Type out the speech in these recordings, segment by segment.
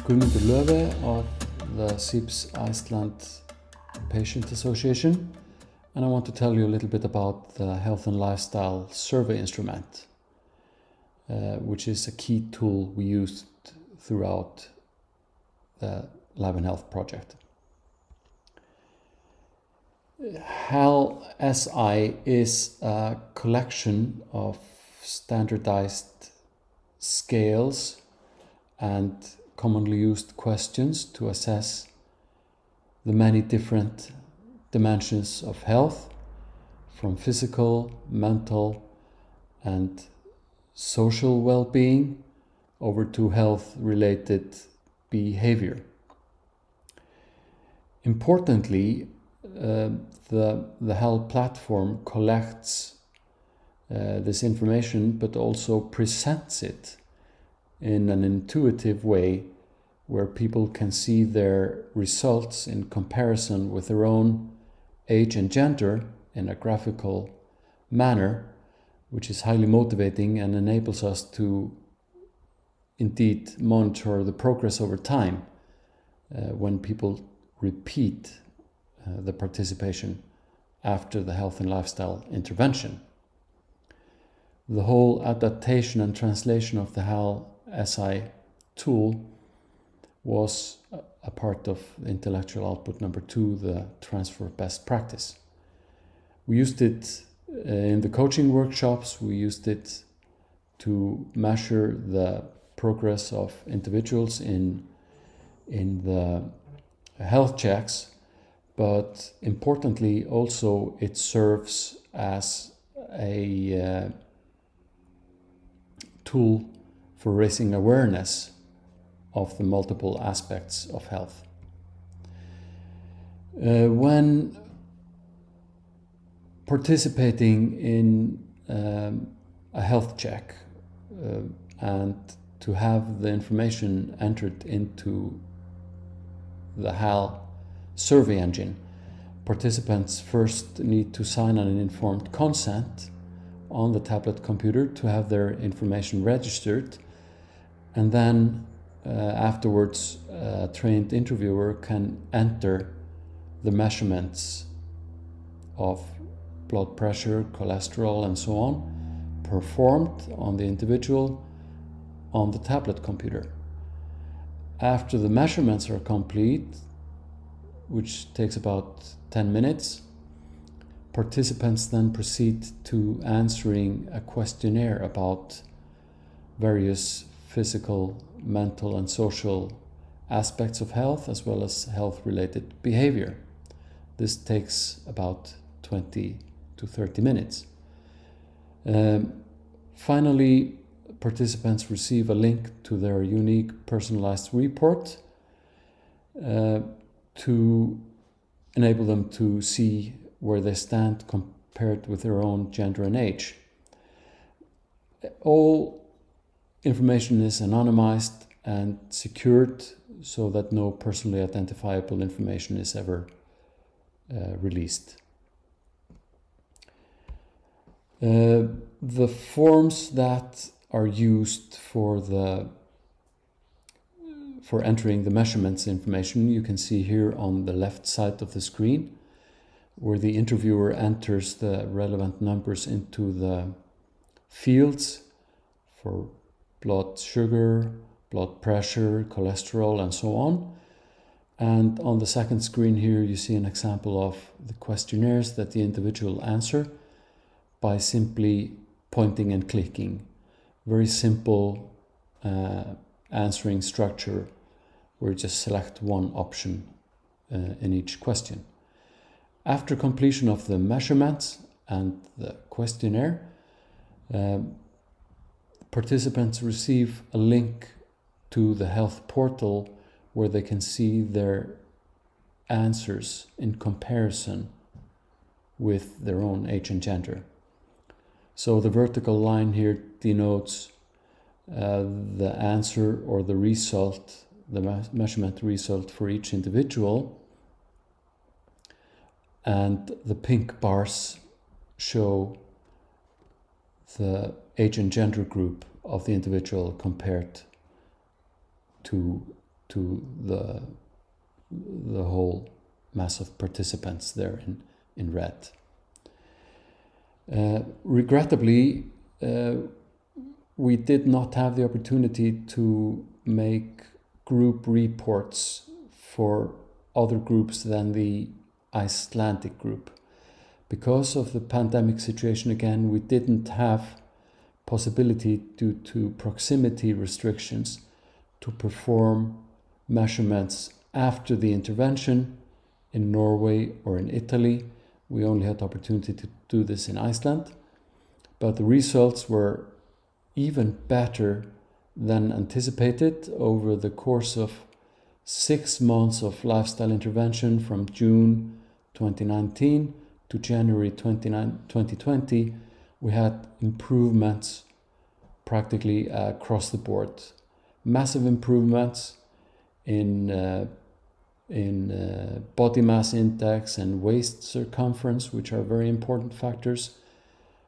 Guðmundur Lo of the SÍBS Iceland Patient Association, and I want to tell you a little bit about the Health and Lifestyle Survey Instrument, which is a key tool we used throughout the Life&Health project. HAL-SI is a collection of standardized scales and commonly used questions to assess the many different dimensions of health, from physical, mental, and social well-being over to health-related behavior. Importantly, the HAL platform collects this information, but also presents it in an intuitive way where people can see their results in comparison with their own age and gender in a graphical manner, which is highly motivating and enables us to indeed monitor the progress over time when people repeat the participation after the health and lifestyle intervention. The whole adaptation and translation of the HAL-SI tool was a part of intellectual output number 2, the transfer of best practice. We used it in the coaching workshops. We used it to measure the progress of individuals in the health checks, but importantly also it serves as a tool for raising awareness of the multiple aspects of health. When participating in a health check and to have the information entered into the HAL survey engine, participants first need to sign an informed consent on the tablet computer to have their information registered, and then afterwards a trained interviewer can enter the measurements of blood pressure, cholesterol and so on performed on the individual on the tablet computer. After the measurements are complete, which takes about 10 minutes, participants then proceed to answering a questionnaire about various physical, mental and social aspects of health, as well as health-related behavior. This takes about 20 to 30 minutes. Finally, participants receive a link to their unique personalized report to enable them to see where they stand compared with their own gender and age. All information is anonymized and secured so that no personally identifiable information is ever released. The forms that are used for entering the measurements information you can see here on the left side of the screen, where the interviewer enters the relevant numbers into the fields for blood sugar, blood pressure, cholesterol and so on. And on the second screen here you see an example of the questionnaires that the individual answer by simply pointing and clicking. Very simple answering structure where you just select one option in each question. After completion of the measurements and the questionnaire, participants receive a link to the health portal where they can see their answers in comparison with their own age and gender. So the vertical line here denotes the answer or the result, the measurement result for each individual, and the pink bars show the age and gender group of the individual compared to to the whole mass of participants there in red. Regrettably, we did not have the opportunity to make group reports for other groups than the Icelandic group. Because of the pandemic situation, again, we didn't have possibility due to proximity restrictions to perform measurements after the intervention in Norway or in Italy. We only had the opportunity to do this in Iceland, but the results were even better than anticipated. Over the course of 6 months of lifestyle intervention from June 2019 to January 2020, we had improvements practically across the board. Massive improvements in body mass index and waist circumference, which are very important factors,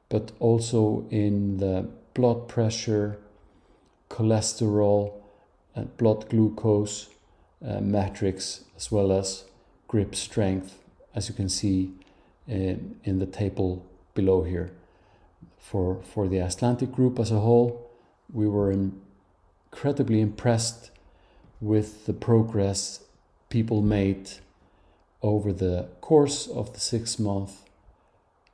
but also in the blood pressure, cholesterol, and blood glucose metrics, as well as grip strength, as you can see in the table below here. For the Icelandic group as a whole, we were incredibly impressed with the progress people made over the course of the 6-month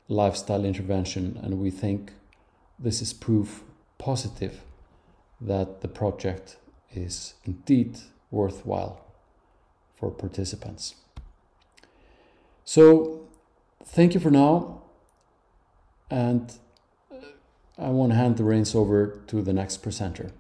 lifestyle intervention, and we think this is proof positive that the project is indeed worthwhile for participants. So thank you for now, and I want to hand the reins over to the next presenter.